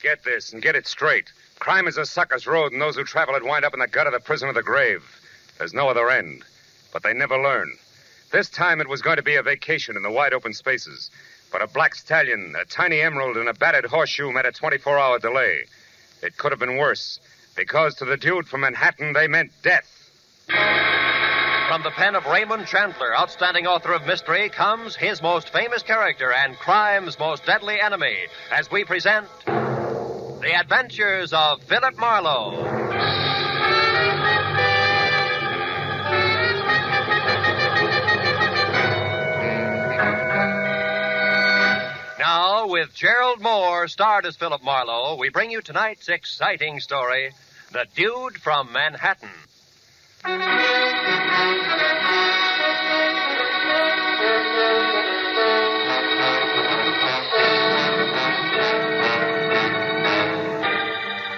Get this and get it straight. Crime is a sucker's road, and those who travel it wind up in the gut of the prison of the grave. There's no other end. But they never learn. This time it was going to be a vacation in the wide open spaces. But a black stallion, a tiny emerald, and a battered horseshoe meant a 24-hour delay. It could have been worse, because to the dude from Manhattan, they meant death. From the pen of Raymond Chandler, outstanding author of mystery, comes his most famous character and crime's most deadly enemy, as we present The Adventures of Philip Marlowe. Now, with Gerald Mohr, starred as Philip Marlowe, we bring you tonight's exciting story, The Dude from Manhattan.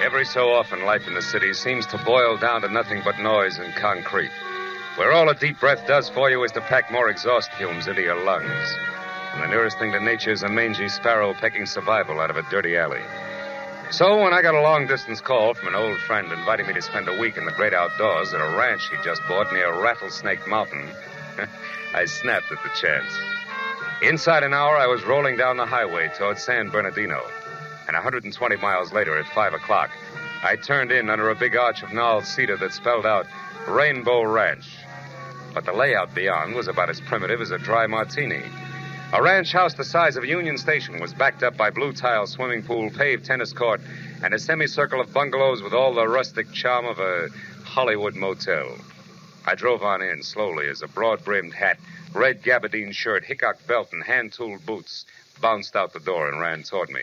Every so often, life in the city seems to boil down to nothing but noise and concrete, where all a deep breath does for you is to pack more exhaust fumes into your lungs. And the nearest thing to nature is a mangy sparrow pecking survival out of a dirty alley. So when I got a long-distance call from an old friend inviting me to spend a week in the great outdoors at a ranch he just bought near Rattlesnake Mountain, I snapped at the chance. Inside an hour, I was rolling down the highway towards San Bernardino. And 120 miles later, at 5 o'clock, I turned in under a big arch of gnarled cedar that spelled out Rainbow Ranch. But the layout beyond was about as primitive as a dry martini. A ranch house the size of a Union Station was backed up by blue-tile swimming pool, paved tennis court, and a semicircle of bungalows with all the rustic charm of a Hollywood motel. I drove on in slowly as a broad-brimmed hat, red gabardine shirt, hickok belt, and hand-tooled boots bounced out the door and ran toward me.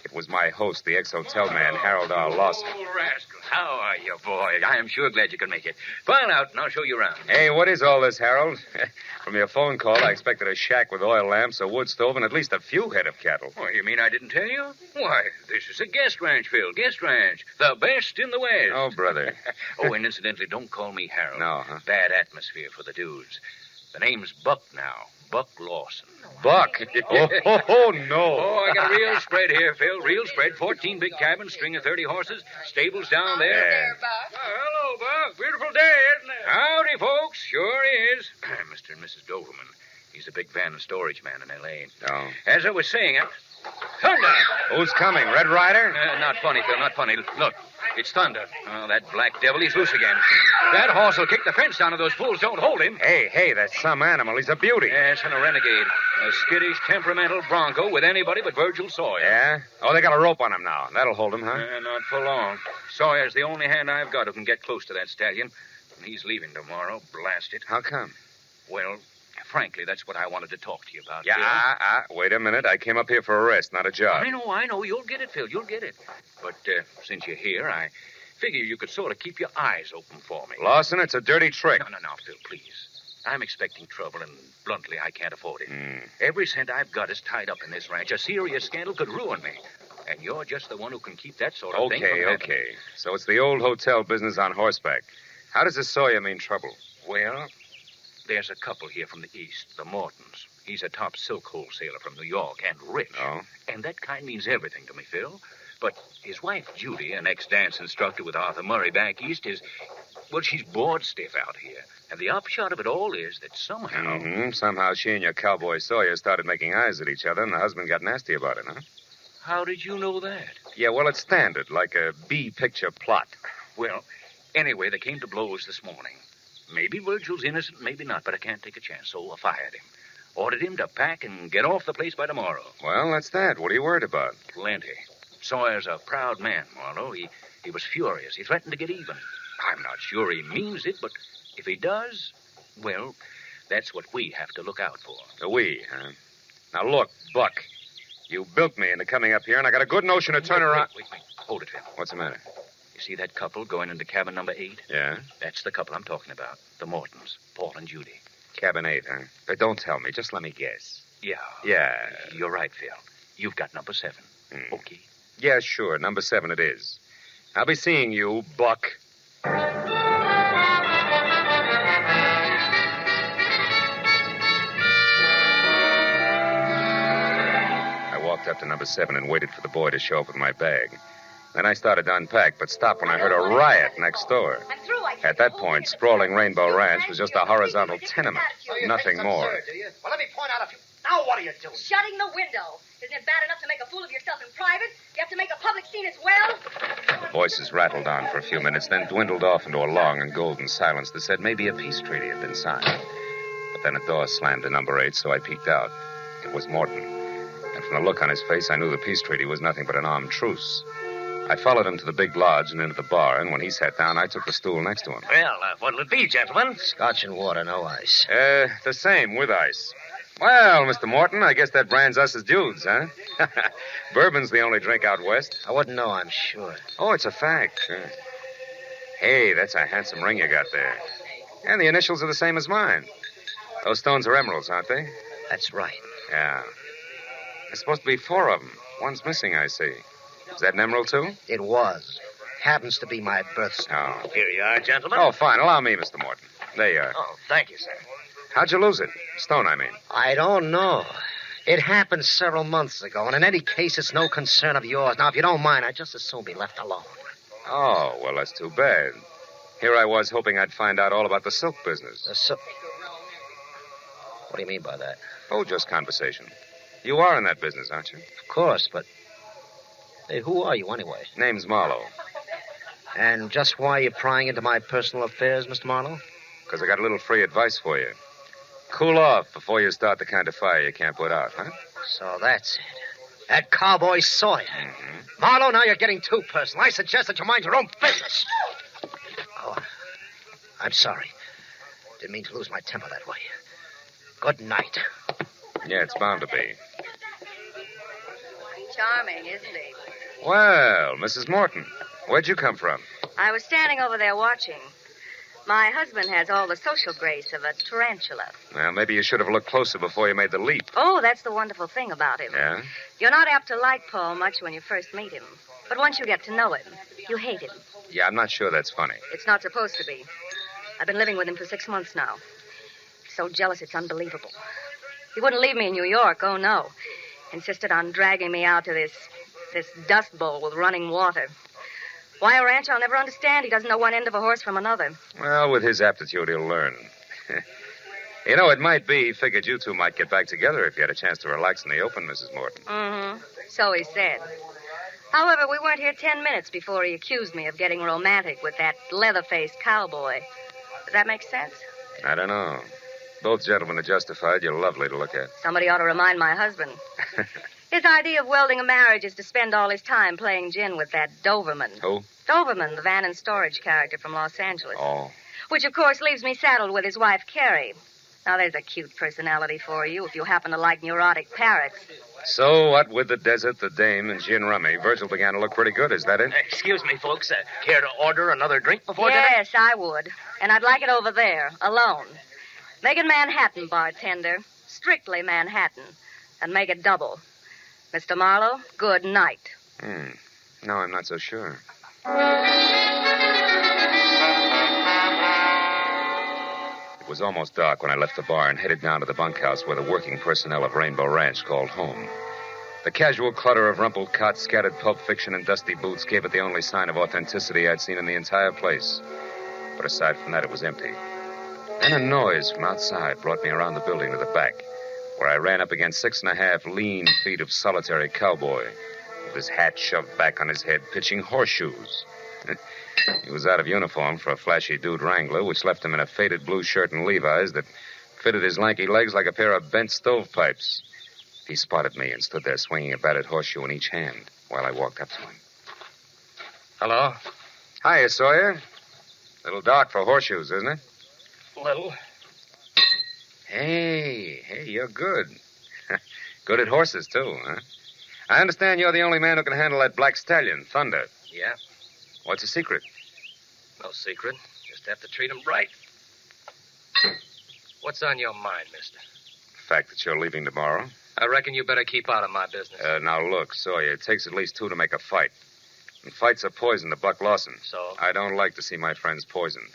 It was my host, the ex-hotel man, Harold R. Lawson. Oh, rascal. How are you, boy? I am sure glad you could make it. File out, and I'll show you around. Hey, what is all this, Harold? From your phone call, I expected a shack with oil lamps, a wood stove, and at least a few head of cattle. Oh, you mean I didn't tell you? Why, this is a guest ranch, Phil. Guest ranch. The best in the West. Oh, brother. Oh, and incidentally, don't call me Harold. No, huh? Bad atmosphere for the dudes. The name's Buck now. Buck Lawson. Buck? Oh, no. Oh, I got a real spread here, Phil. Real spread. 14 big cabins, string of 30 horses, stables down there. Yeah. Oh, hello, Buck. Beautiful day, isn't it? Howdy, folks. Sure is. Mr. and Mrs. Doverman. He's a big van and storage man in L.A. Oh. As I was saying, thunder! Who's coming? Red Rider? Not funny, Phil, not funny. Look, it's thunder. Oh, that black devil, he's loose again. That horse will kick the fence down if those fools don't hold him. Hey, that's some animal. He's a beauty. Yes, and a renegade. A skittish, temperamental bronco with anybody but Virgil Sawyer. Yeah? Oh, they got a rope on him now. That'll hold him, huh? Not for long. Sawyer's the only hand I've got who can get close to that stallion. And he's leaving tomorrow. Blast it. How come? Well, frankly, that's what I wanted to talk to you about, Yeah, Phil. wait a minute. I came up here for a rest, not a job. I know. You'll get it, Phil. You'll get it. But since you're here, I figure you could sort of keep your eyes open for me. Lawson, it's a dirty trick. No, Phil, please. I'm expecting trouble, and bluntly, I can't afford it. Every cent I've got is tied up in this ranch. A serious scandal could ruin me. And you're just the one who can keep that sort of thing from happening. Okay. So it's the old hotel business on horseback. How does this Sawyer mean trouble? Well, there's a couple here from the east, the Mortons. He's a top silk wholesaler from New York and rich. Oh? And that kind means everything to me, Phil. But his wife, Judy, an ex-dance instructor with Arthur Murray back east, she's bored stiff out here. And the upshot of it all is that somehow... Somehow she and your cowboy Sawyer started making eyes at each other, and the husband got nasty about it, huh? How did you know that? Yeah, well, it's standard, like a B-picture plot. Well, anyway, they came to blows this morning. Maybe Virgil's innocent, maybe not, but I can't take a chance, so I fired him. Ordered him to pack and get off the place by tomorrow. Well, that's that. What are you worried about? Plenty. Sawyer's a proud man, Marlowe. He was furious. He threatened to get even. I'm not sure he means it, but if he does, well, that's what we have to look out for. We, huh? Now, look, Buck, you built me into coming up here, and I got a good notion to turn around... Wait. Hold it, Phil. What's the matter? You see that couple going into cabin number 8? Yeah? That's the couple I'm talking about. The Mortons, Paul and Judy. Cabin 8, huh? Don't tell me. Just let me guess. Yeah. Yeah. You're right, Phil. You've got number 7. Okay. Yeah, sure. Number 7 it is. I'll be seeing you, Buck. walked up to number 7 and waited for the boy to show up with my bag. Then I started to unpack, but stopped when I heard a riot next door. At that point, sprawling Rainbow Ranch was just a horizontal tenement. Nothing more. Well, let me point out a few... Now what are you doing? Shutting the window. Isn't it bad enough to make a fool of yourself in private? You have to make a public scene as well? The voices rattled on for a few minutes, then dwindled off into a long and golden silence that said maybe a peace treaty had been signed. But then a door slammed to number 8, so I peeked out. It was Morton. And from the look on his face, I knew the peace treaty was nothing but an armed truce. I followed him to the big lodge and into the bar, and when he sat down, I took the stool next to him. Well, what'll it be, gentlemen? Scotch and water, no ice. The same, with ice. Well, Mr. Morton, I guess that brands us as dudes, huh? Bourbon's the only drink out west. I wouldn't know, I'm sure. Oh, it's a fact. Hey, that's a handsome ring you got there. And the initials are the same as mine. Those stones are emeralds, aren't they? That's right. Yeah. There's supposed to be 4 of them. One's missing, I see. Is that an emerald, too? It was. Happens to be my birthstone. Oh. Here you are, gentlemen. Oh, fine. Allow me, Mr. Morton. There you are. Oh, thank you, sir. How'd you lose it? Stone, I mean. I don't know. It happened several months ago, and in any case, it's no concern of yours. Now, if you don't mind, I'd just as soon be left alone. Oh, well, that's too bad. Here I was hoping I'd find out all about the silk business. What do you mean by that? Oh, just conversation. You are in that business, aren't you? Of course, but... Hey, who are you, anyway? Name's Marlowe. And just why are you prying into my personal affairs, Mr. Marlowe? Because I got a little free advice for you. Cool off before you start the kind of fire you can't put out, huh? So that's it. That cowboy Sawyer. Mm-hmm. Marlowe, now you're getting too personal. I suggest that you mind your own business. Oh, I'm sorry. Didn't mean to lose my temper that way. Good night. Yeah, it's bound to be. Charming, isn't he? Well, Mrs. Morton, where'd you come from? I was standing over there watching. My husband has all the social grace of a tarantula. Well, maybe you should have looked closer before you made the leap. Oh, that's the wonderful thing about him. Yeah? You're not apt to like Paul much when you first meet him. But once you get to know him, you hate him. Yeah, I'm not sure that's funny. It's not supposed to be. I've been living with him for 6 months now. So jealous, it's unbelievable. He wouldn't leave me in New York, oh no. Insisted on dragging me out to this dust bowl with running water. Why a ranch, I'll never understand. He doesn't know one end of a horse from another. Well, with his aptitude, he'll learn. You know, it might be he figured you two might get back together if you had a chance to relax in the open, Mrs. Morton. Mm-hmm. So he said. However, we weren't here 10 minutes before he accused me of getting romantic with that leather-faced cowboy. Does that make sense? I don't know. Both gentlemen are justified. You're lovely to look at. Somebody ought to remind my husband. His idea of welding a marriage is to spend all his time playing gin with that Doberman. Who? Doberman, the van and storage character from Los Angeles. Oh. Which, of course, leaves me saddled with his wife, Carrie. Now, there's a cute personality for you if you happen to like neurotic parrots. So, what with the desert, the dame, and gin rummy, Virgil began to look pretty good. Is that it? Excuse me, folks. Care to order another drink before dinner? Yes, I would. And I'd like it over there, alone. Make it Manhattan, bartender. Strictly Manhattan. And make it double. Mr. Marlowe, good night. No, I'm not so sure. It was almost dark when I left the bar and headed down to the bunkhouse where the working personnel of Rainbow Ranch called home. The casual clutter of rumpled cots, scattered pulp fiction, and dusty boots gave it the only sign of authenticity I'd seen in the entire place. But aside from that, it was empty. Then a noise from outside brought me around the building to the back, where I ran up against 6.5 lean feet of solitary cowboy, with his hat shoved back on his head, pitching horseshoes. He was out of uniform for a flashy dude wrangler, which left him in a faded blue shirt and Levi's that fitted his lanky legs like a pair of bent stovepipes. He spotted me and stood there swinging a battered horseshoe in each hand while I walked up to him. Hello? Hiya, Sawyer. A little dark for horseshoes, isn't it? Little. Hey, you're good. Good at horses, too, huh? I understand you're the only man who can handle that black stallion, Thunder. Yeah. What's the secret? No secret. Just have to treat him right. What's on your mind, mister? The fact that you're leaving tomorrow. I reckon you better keep out of my business. Now, look, Sawyer, it takes at least 2 to make a fight. And fights are poison to Buck Lawson. So? I don't like to see my friends poisoned.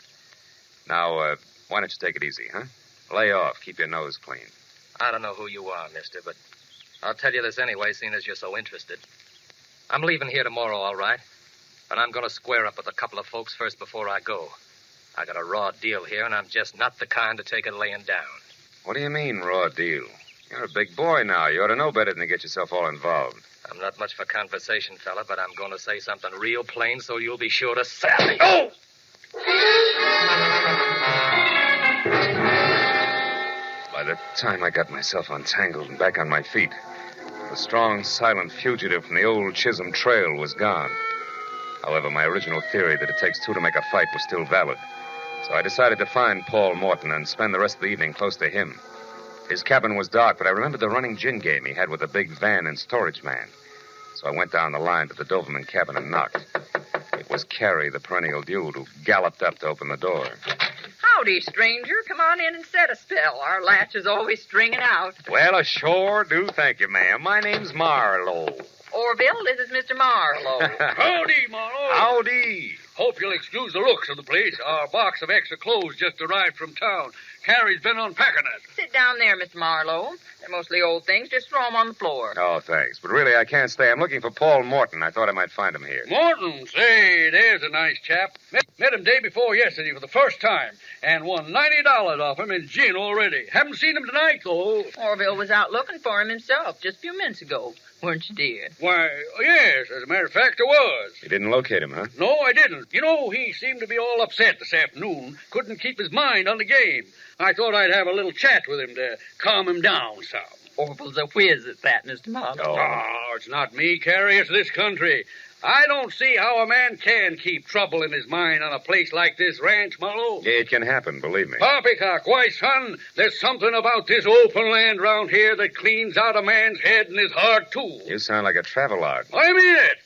Now, why don't you take it easy, huh? Lay off. Keep your nose clean. I don't know who you are, mister, but I'll tell you this anyway, seeing as you're so interested. I'm leaving here tomorrow, all right. And I'm going to square up with a couple of folks first before I go. I got a raw deal here, and I'm just not the kind to take it laying down. What do you mean, raw deal? You're a big boy now. You ought to know better than to get yourself all involved. I'm not much for conversation, fella, but I'm going to say something real plain so you'll be sure to sally. Oh! By the time I got myself untangled and back on my feet, the strong, silent fugitive from the old Chisholm Trail was gone. However, my original theory that it takes two to make a fight was still valid. So I decided to find Paul Morton and spend the rest of the evening close to him. His cabin was dark, but I remembered the running gin game he had with a big van and storage man. So I went down the line to the Doberman cabin and knocked. It was Carrie, the perennial dude, who galloped up to open the door. Howdy, stranger. Come on in and set a spell. Our latch is always stringing out. Well, I sure do thank you, ma'am. My name's Marlowe. Orville, this is Mr. Marlowe. Howdy, Marlowe. Howdy. Hope you'll excuse the looks of the place. Our box of extra clothes just arrived from town. Carrie's been unpacking it. Sit down there, Mr. Marlowe. They're mostly old things. Just throw them on the floor. Oh, thanks. But really, I can't stay. I'm looking for Paul Morton. I thought I might find him here. Morton, say, there's a nice chap. Met him day before yesterday for the first time and won $90 off him in gin already. Haven't seen him tonight, though. Orville was out looking for him himself just a few minutes ago. Weren't you, dear? Why, yes, as a matter of fact, I was. You didn't locate him, huh? No, I didn't. You know, he seemed to be all upset this afternoon. Couldn't keep his mind on the game. I thought I'd have a little chat with him to calm him down some. Orville's a whiz at that, Mr. Marlowe. Oh, it's not me, Carrie. It's this country. I don't see how a man can keep trouble in his mind on a place like this ranch, Marlowe. Yeah, it can happen, believe me. Poppycock, why, son, there's something about this open land round here that cleans out a man's head and his heart, too. You sound like a travelogue. I mean it.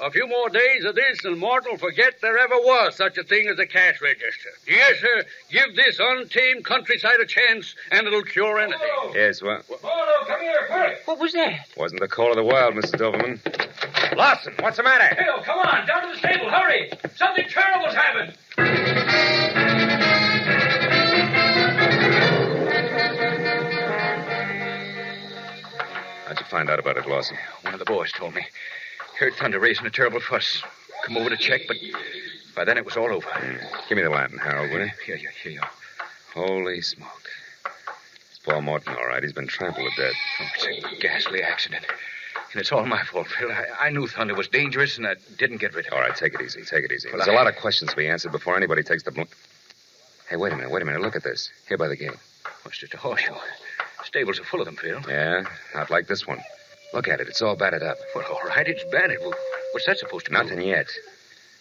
A few more days of this and Morton will forget there ever was such a thing as a cash register. Yes, sir. Give this untamed countryside a chance, and it'll cure anything. Oh. Yes, well... Marlowe, come here, quick. What was that? Wasn't the call of the wild, Mr. Doberman. Lawson, what's the matter? Bill, come on, down to the stable, hurry. Something terrible's happened. How'd you find out about it, Lawson? One of the boys told me. Heard Thunder raising a terrible fuss. Come over to check, but by then it was all over. Give me the lantern, Harold, will you? Here you are. Holy smoke. It's Paul Morton, all right. He's been trampled to death. Oh, it's a ghastly accident. And it's all my fault, Phil. I knew Thunder was dangerous, and I didn't get rid of him. All right, take it easy. Take it easy. Well, There's a lot of questions to be answered before anybody takes the blame. Hey, wait a minute. Look at this. Here by the gate. Oh, it's just a horseshoe. Stables are full of them, Phil. Yeah, not like this one. Look at it. It's all battered up. Well, all right, it's battered. Well, what's that supposed to mean? Nothing yet.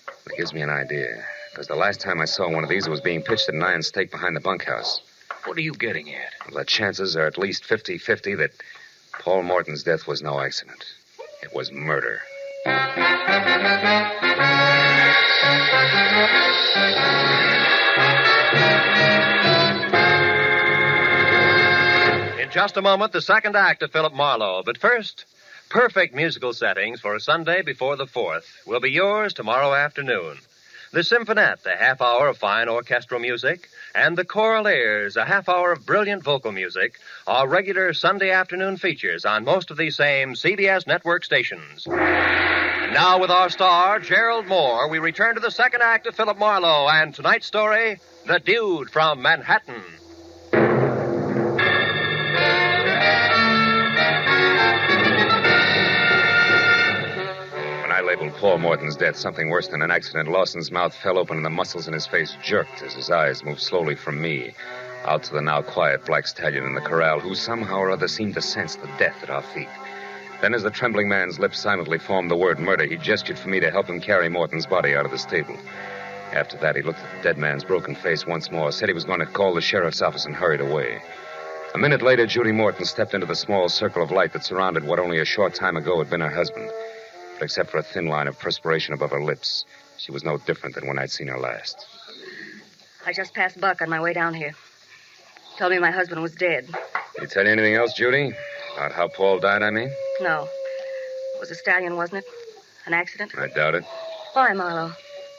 But it gives me an idea. Because the last time I saw one of these, it was being pitched at an iron stake behind the bunkhouse. What are you getting at? Well, the chances are at least 50-50 that Paul Morton's death was no accident. It was murder. In just a moment, the second act of Philip Marlowe. But first, perfect musical settings for a Sunday before the 4th will be yours tomorrow afternoon. The Symphonette, a half hour of fine orchestral music, and the Choral Airs, a half hour of brilliant vocal music, are regular Sunday afternoon features on most of these same CBS network stations. And now with our star, Gerald Mohr, we return to the second act of Philip Marlowe and tonight's story, The Dude from Manhattan. When I labeled Paul Morton's death something worse than an accident, Lawson's mouth fell open and the muscles in his face jerked as his eyes moved slowly from me out to the now quiet black stallion in the corral, who somehow or other seemed to sense the death at our feet. Then, as the trembling man's lips silently formed the word murder, he gestured for me to help him carry Morton's body out of the stable. After that, he looked at the dead man's broken face once more, said he was going to call the sheriff's office, and hurried away. A minute later, Judy Morton stepped into the small circle of light that surrounded what only a short time ago had been her husband. But except for a thin line of perspiration above her lips, she was no different than when I'd seen her last. I just passed Buck on my way down here. Told me my husband was dead. Did he tell you anything else, Judy? About how Paul died, I mean? No. It was a stallion, wasn't it? An accident? I doubt it. Why, Marlowe?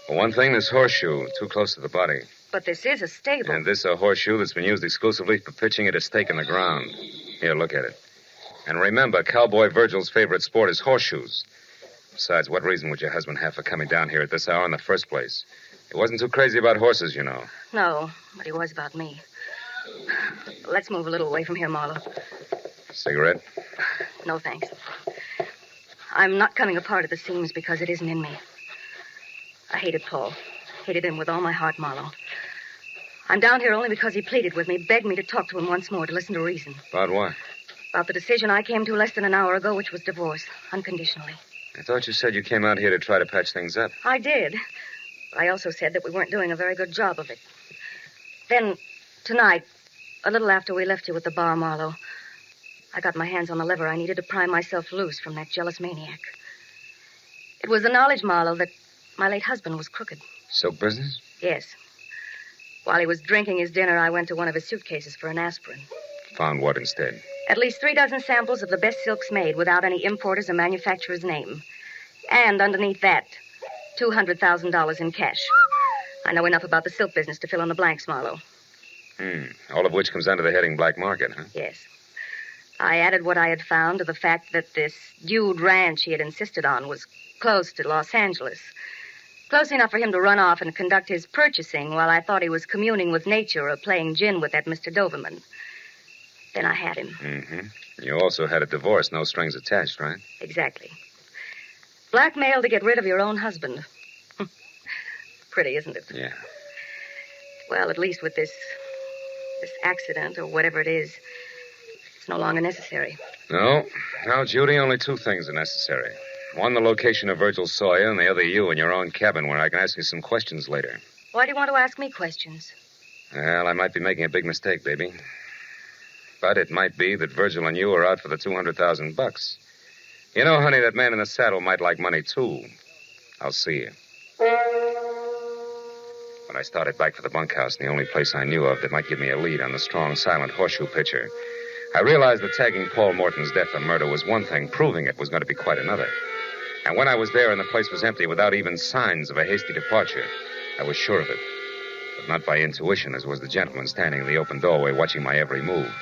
For one thing, this horseshoe, too close to the body. But this is a stable. And this a horseshoe that's been used exclusively for pitching at a stake in the ground. Here, look at it. And remember, Cowboy Virgil's favorite sport is horseshoes. Besides, what reason would your husband have for coming down here at this hour in the first place? He wasn't too crazy about horses, you know. No, but he was about me. Let's move a little away from here, Marlowe. Cigarette? No, thanks. I'm not coming apart at the seams because it isn't in me. I hated Paul. Hated him with all my heart, Marlowe. I'm down here only because he pleaded with me, begged me to talk to him once more, to listen to reason. About what? About the decision I came to less than an hour ago, which was divorce, unconditionally. I thought you said you came out here to try to patch things up. I did. But I also said that we weren't doing a very good job of it. Then, tonight, a little after we left you at the bar, Marlowe, I got my hands on the lever I needed to pry myself loose from that jealous maniac. It was the knowledge, Marlowe, that my late husband was crooked. Silk business? Yes. While he was drinking his dinner, I went to one of his suitcases for an aspirin. Found what instead? At least 3 dozen samples of the best silks made without any importer's or manufacturer's name. And underneath that, $200,000 in cash. I know enough about the silk business to fill in the blanks, Marlowe. All of which comes under the heading black market, huh? Yes. I added what I had found to the fact that this Dude ranch he had insisted on was close to Los Angeles. Close enough for him to run off and conduct his purchasing while I thought he was communing with nature or playing gin with that Mr. Doberman. Then I had him. Mm-hmm. You also had a divorce, no strings attached, right? Exactly. Blackmail to get rid of your own husband. Pretty, isn't it? Yeah. Well, at least with this accident or whatever it is, it's no longer necessary. No. Now, Judy, only 2 things are necessary. One, the location of Virgil Sawyer, and the other, you in your own cabin where I can ask you some questions later. Why do you want to ask me questions? Well, I might be making a big mistake, baby. But it might be that Virgil and you are out for the $200,000. You know, honey, that man in the saddle might like money, too. I'll see you. When I started back for the bunkhouse, the only place I knew of that might give me a lead on the strong, silent horseshoe pitcher, I realized that tagging Paul Morton's death a murder was one thing, proving it was going to be quite another. And when I was there and the place was empty without even signs of a hasty departure, I was sure of it. But not by intuition, as was the gentleman standing in the open doorway watching my every move.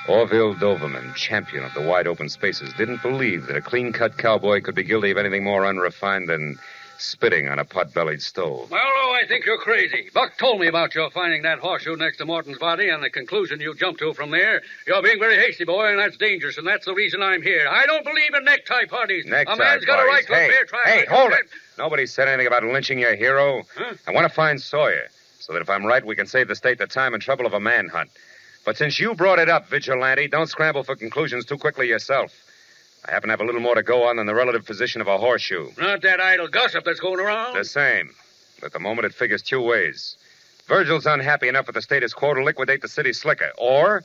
Orville Doverman, champion of the wide open spaces, didn't believe that a clean-cut cowboy could be guilty of anything more unrefined than spitting on a pot-bellied stove. Well, I think you're crazy. Buck told me about your finding that horseshoe next to Morton's body and the conclusion you jumped to from there. You're being very hasty, boy, and that's dangerous, and that's the reason I'm here. I don't believe in necktie parties. Necktie a man's got a right to a fair trial. Hey, hold it. Nobody said anything about lynching your hero. Huh? I want to find Sawyer, so that if I'm right, we can save the state the time and trouble of a manhunt. But since you brought it up, Vigilante, don't scramble for conclusions too quickly yourself. I happen to have a little more to go on than the relative position of a horseshoe. Not that idle gossip that's going around. The same. But at the moment, it figures 2 ways. Virgil's unhappy enough with the status quo to liquidate the city slicker. Or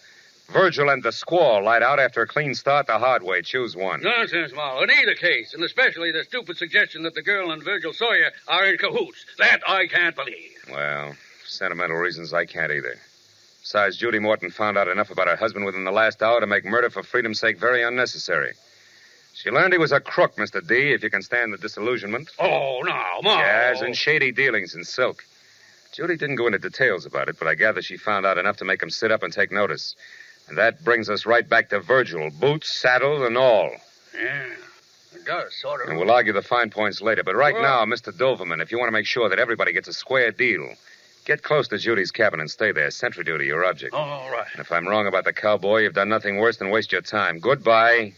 Virgil and the squaw light out after a clean start the hard way. Choose one. Nonsense, Marlowe. In either case, and especially the stupid suggestion that the girl and Virgil Sawyer are in cahoots, that I can't believe. Well, sentimental reasons I can't either. Besides, Judy Morton found out enough about her husband within the last hour to make murder for freedom's sake very unnecessary. She learned he was a crook, Mr. D, if you can stand the disillusionment. Oh, now, Marlowe. Yes, and shady dealings in silk. Judy didn't go into details about it, but I gather she found out enough to make him sit up and take notice. And that brings us right back to Virgil, boots, saddle, and all. Yeah, it does, sort of. And we'll argue the fine points later. But right now, Mr. Doverman, if you want to make sure that everybody gets a square deal, get close to Judy's cabin and stay there. Sentry duty, your object. Oh, all right. And if I'm wrong about the cowboy, you've done nothing worse than waste your time. Goodbye.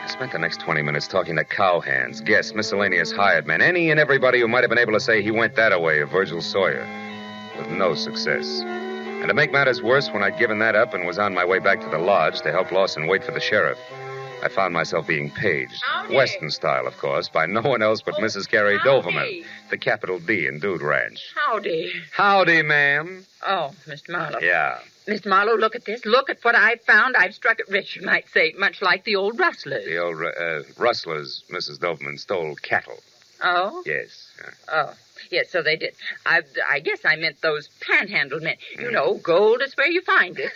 I spent the next 20 minutes talking to cowhands, guests, miscellaneous hired men, any and everybody who might have been able to say he went that-a-way of Virgil Sawyer, with no success. And to make matters worse, when I'd given that up and was on my way back to the lodge to help Lawson wait for the sheriff, I found myself being paged, Howdy. Western style, of course, by no one else but Mrs. Carrie Doverman, the capital D in Dude Ranch. Howdy. Howdy, ma'am. Oh, Mr. Marlowe. Yeah. Mr. Marlowe, look at this. Look at what I've found. I've struck it rich, you might say, much like the old rustlers. The old rustlers, Mrs. Doverman, stole cattle. Oh? Yes. Oh, yes, so they did. I guess I meant those panhandle men. You know, gold is where you find it.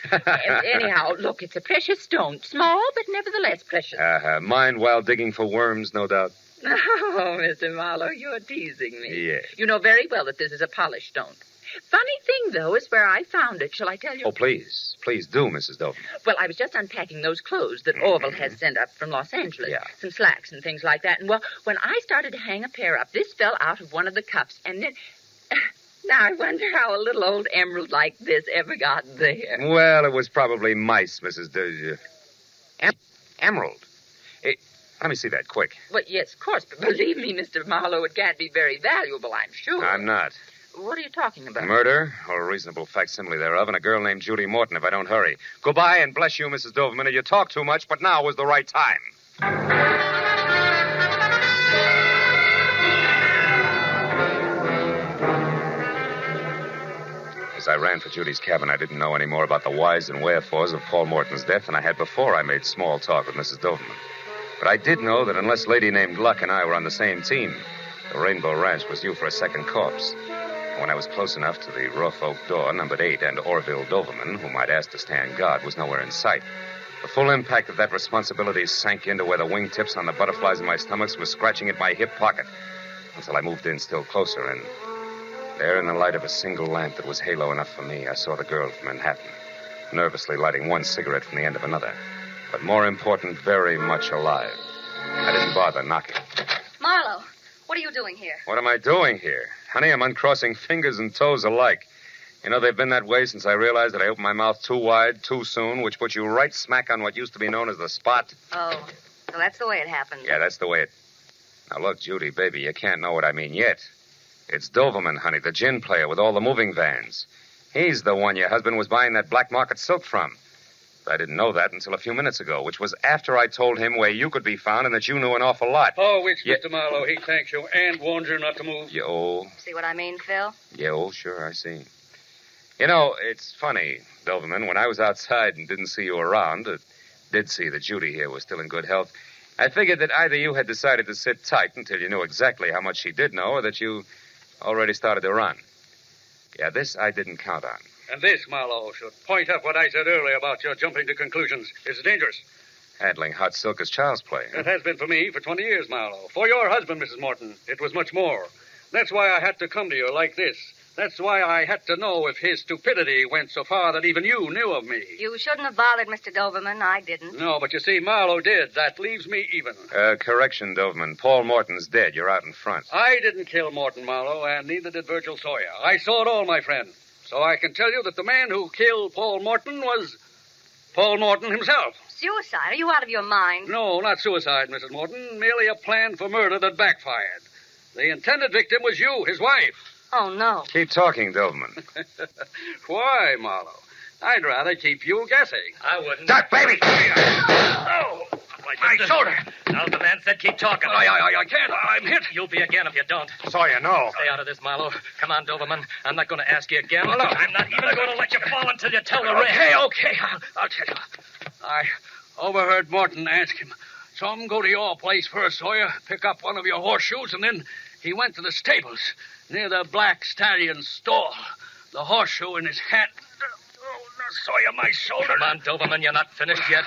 Anyhow, look, it's a precious stone. Small, but nevertheless precious. Mined while digging for worms, no doubt. Oh, Mr. Marlowe, you're teasing me. Yes. You know very well that this is a polished stone. Funny thing, though, is where I found it. Shall I tell you? Oh, please. Please do, Mrs. Doverman. Well, I was just unpacking those clothes that Orville has sent up from Los Angeles. Yeah. Some slacks and things like that. And, well, when I started to hang a pair up, this fell out of one of the cuffs. And then... Now, I wonder how a little old emerald like this ever got there. Well, it was probably mice, Mrs. Emerald. Let me see that, quick. Well, yes, of course. But believe me, Mr. Marlowe, it can't be very valuable, I'm sure. I'm not. What are you talking about? Murder, or a reasonable facsimile thereof, and a girl named Judy Morton if I don't hurry. Goodbye, and bless you, Mrs. Doverman. You talk too much, but now was the right time. As I ran for Judy's cabin, I didn't know any more about the whys and wherefores of Paul Morton's death than I had before I made small talk with Mrs. Doverman. But I did know that unless Lady named Luck and I were on the same team, the Rainbow Ranch was due for a second corpse. And when I was close enough to the rough oak door, numbered 8, and Orville Doverman, whom I'd asked to stand guard, was nowhere in sight. The full impact of that responsibility sank into where the wingtips on the butterflies in my stomach were scratching at my hip pocket, until I moved in still closer, and there in the light of a single lamp that was halo enough for me, I saw the girl from Manhattan, nervously lighting one cigarette from the end of another. But more important, very much alive. I didn't bother knocking. Marlowe, what are you doing here? What am I doing here? Honey, I'm uncrossing fingers and toes alike. You know, they've been that way since I realized that I opened my mouth too wide, too soon, which put you right smack on what used to be known as the spot. Oh, so that's the way it happened. Yeah, that's the way it... Now, look, Judy, baby, you can't know what I mean yet. It's Doverman, honey, the gin player with all the moving vans. He's the one your husband was buying that black market silk from. I didn't know that until a few minutes ago, which was after I told him where you could be found and that you knew an awful lot. Oh, which, Mr. Marlowe, he thanks you and warns you not to move. See what I mean, Phil? Sure, I see. You know, it's funny, Doverman, when I was outside and didn't see you around, did see that Judy here was still in good health, I figured that either you had decided to sit tight until you knew exactly how much she did know, or that you already started to run. Yeah, this I didn't count on. And this, Marlowe, should point up what I said earlier about your jumping to conclusions. It's dangerous. Handling hot silk is child's play. Huh? It has been for me for 20 years, Marlowe. For your husband, Mrs. Morton, it was much more. That's why I had to come to you like this. That's why I had to know if his stupidity went so far that even you knew of me. You shouldn't have bothered Mr. Doverman. I didn't. No, but you see, Marlowe did. That leaves me even. Correction, Doverman. Paul Morton's dead. You're out in front. I didn't kill Morton, Marlowe, and neither did Virgil Sawyer. I saw it all, my friend. So I can tell you that the man who killed Paul Morton was Paul Morton himself. Suicide? Are you out of your mind? No, not suicide, Mrs. Morton. Merely a plan for murder that backfired. The intended victim was you, his wife. Oh, no. Keep talking, Doverman. Why, Marlowe? I'd rather keep you guessing. I wouldn't. Duck, baby! Oh, my shoulder. Now, the man said keep talking. I can't. I'm hit. You'll be again if you don't. Sawyer, no. Stay out of this, Marlowe. Come on, Doverman. I'm not going to ask you again. Well, no. I'm not even going to let you fall until you tell the rest. Okay. I'll tell you. I overheard Morton ask him, "Some go to your place first, Sawyer, pick up one of your horseshoes, and then he went to the stables near the Black Stallion's stall. The horseshoe in his hat. Oh, Sawyer, my shoulder. Come on, Doverman. You're not finished yet.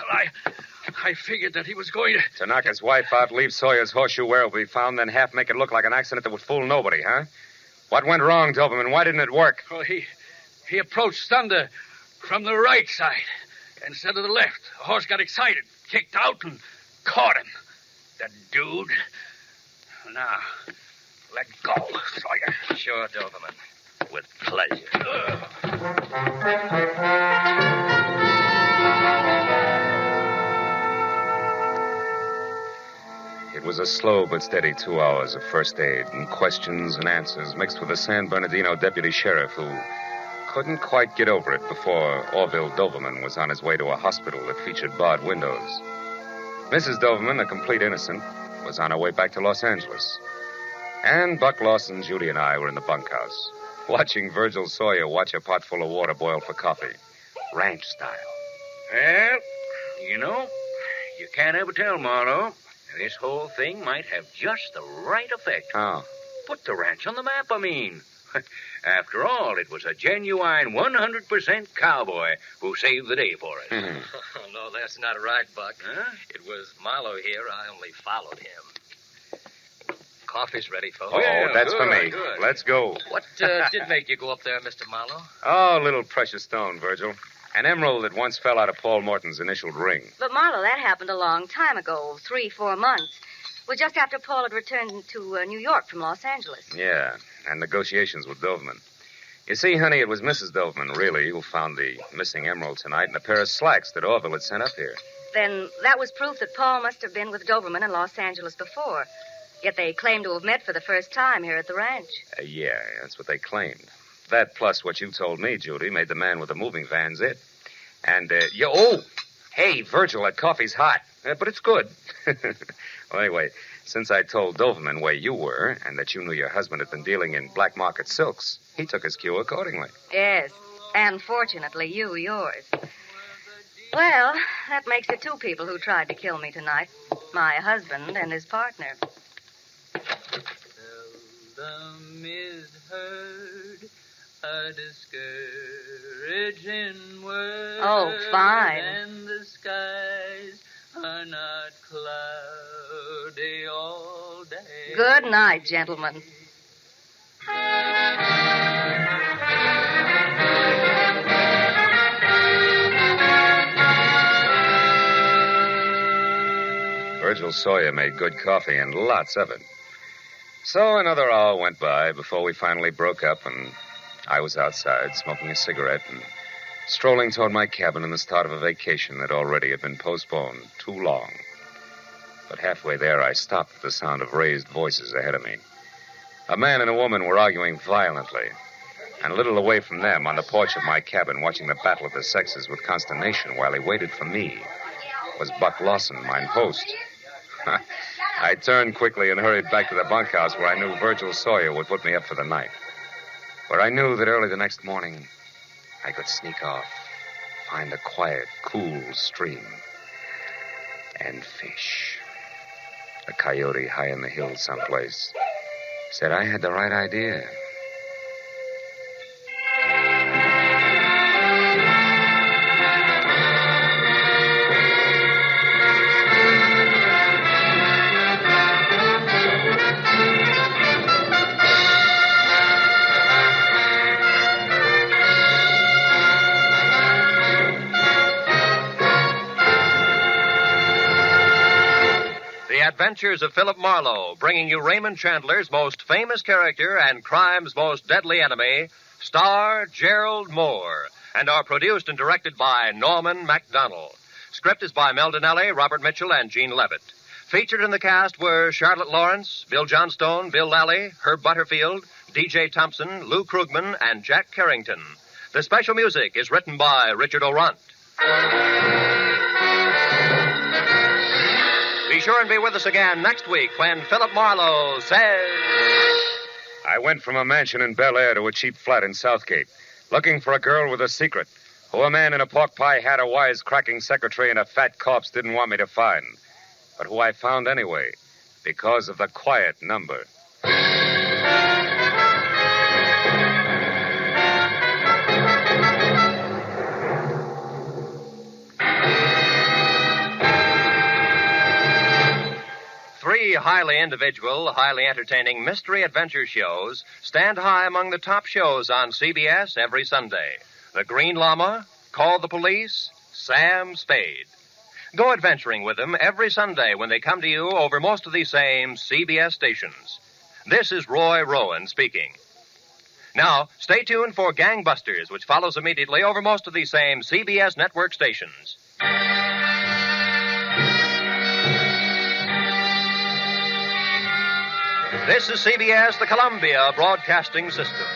I figured that he was going to... To knock his wife out, leave Sawyer's horseshoe where it will be found, then half make it look like an accident that would fool nobody, huh? What went wrong, Doverman? Why didn't it work? Well, he approached Thunder from the right side instead of the left. The horse got excited, kicked out, and caught him. The dude. Now, let go, Sawyer. Sure, Doverman. With pleasure. It was a slow but steady 2 hours of first aid and questions and answers mixed with a San Bernardino deputy sheriff who couldn't quite get over it before Orville Doverman was on his way to a hospital that featured barred windows. Mrs. Doverman, a complete innocent, was on her way back to Los Angeles. And Buck Lawson, Judy, and I were in the bunkhouse, watching Virgil Sawyer watch a pot full of water boil for coffee, ranch style. Well, you know, you can't ever tell, Marlowe. This whole thing might have just the right effect. Oh. Put the ranch on the map, I mean. After all, it was a genuine 100% cowboy who saved the day for us. Mm-hmm. Oh, no, that's not right, Buck. Huh? It was Marlowe here. I only followed him. coffee's ready, folks. Oh, that's for me. Good. Let's go. What did make you go up there, Mr. Marlowe? Oh, a little precious stone, Virgil. An emerald that once fell out of Paul Morton's initialed ring. But, Marlowe, that happened a long time ago, 3-4 months. It was just after Paul had returned to New York from Los Angeles. Yeah, and negotiations with Doverman. You see, honey, it was Mrs. Doverman, really, who found the missing emerald tonight and a pair of slacks that Orville had sent up here. Then that was proof that Paul must have been with Doberman in Los Angeles before. Yet they claim to have met for the first time here at the ranch. Yeah, that's what they claimed. That plus what you told me, Judy, made the man with the moving van's it. And, hey, Virgil, that coffee's hot. But it's good. Well, anyway, since I told Doverman where you were and that you knew your husband had been dealing in black market silks, he took his cue accordingly. Yes, and fortunately, yours. Well, that makes it 2 people who tried to kill me tonight. My husband and his partner. Seldom is heard a discouraging word. Oh, fine. And the skies are not cloudy all day. Good night, gentlemen. Virgil Sawyer made good coffee and lots of it. So another hour went by before we finally broke up, and I was outside smoking a cigarette and strolling toward my cabin in the start of a vacation that already had been postponed too long. But halfway there, I stopped at the sound of raised voices ahead of me. A man and a woman were arguing violently, and a little away from them, on the porch of my cabin, watching the battle of the sexes with consternation while he waited for me, was Buck Lawson, mine host. I turned quickly and hurried back to the bunkhouse where I knew Virgil Sawyer would put me up for the night. Where I knew that early the next morning, I could sneak off, find a quiet, cool stream, and fish. A coyote high in the hills someplace said I had the right idea. The Adventures of Philip Marlowe, bringing you Raymond Chandler's most famous character and crime's most deadly enemy, star Gerald Mohr, and are produced and directed by Norman MacDonald. Script is by Mel Donnelly, Robert Mitchell, and Gene Levitt. Featured in the cast were Charlotte Lawrence, Bill Johnstone, Bill Lally, Herb Butterfield, D.J. Thompson, Lou Krugman, and Jack Carrington. The special music is written by Richard O'Runt. Be sure and be with us again next week when Philip Marlowe says... I went from a mansion in Bel Air to a cheap flat in Southgate, looking for a girl with a secret, who a man in a pork pie hat, a wise-cracking secretary, and a fat corpse didn't want me to find, but who I found anyway, because of the quiet number. Three highly individual, highly entertaining mystery adventure shows stand high among the top shows on CBS every Sunday. The Green Llama, Call the Police, Sam Spade. Go adventuring with them every Sunday when they come to you over most of these same CBS stations. This is Roy Rowan speaking. Now, stay tuned for Gangbusters, which follows immediately over most of these same CBS network stations. This is CBS, the Columbia Broadcasting System.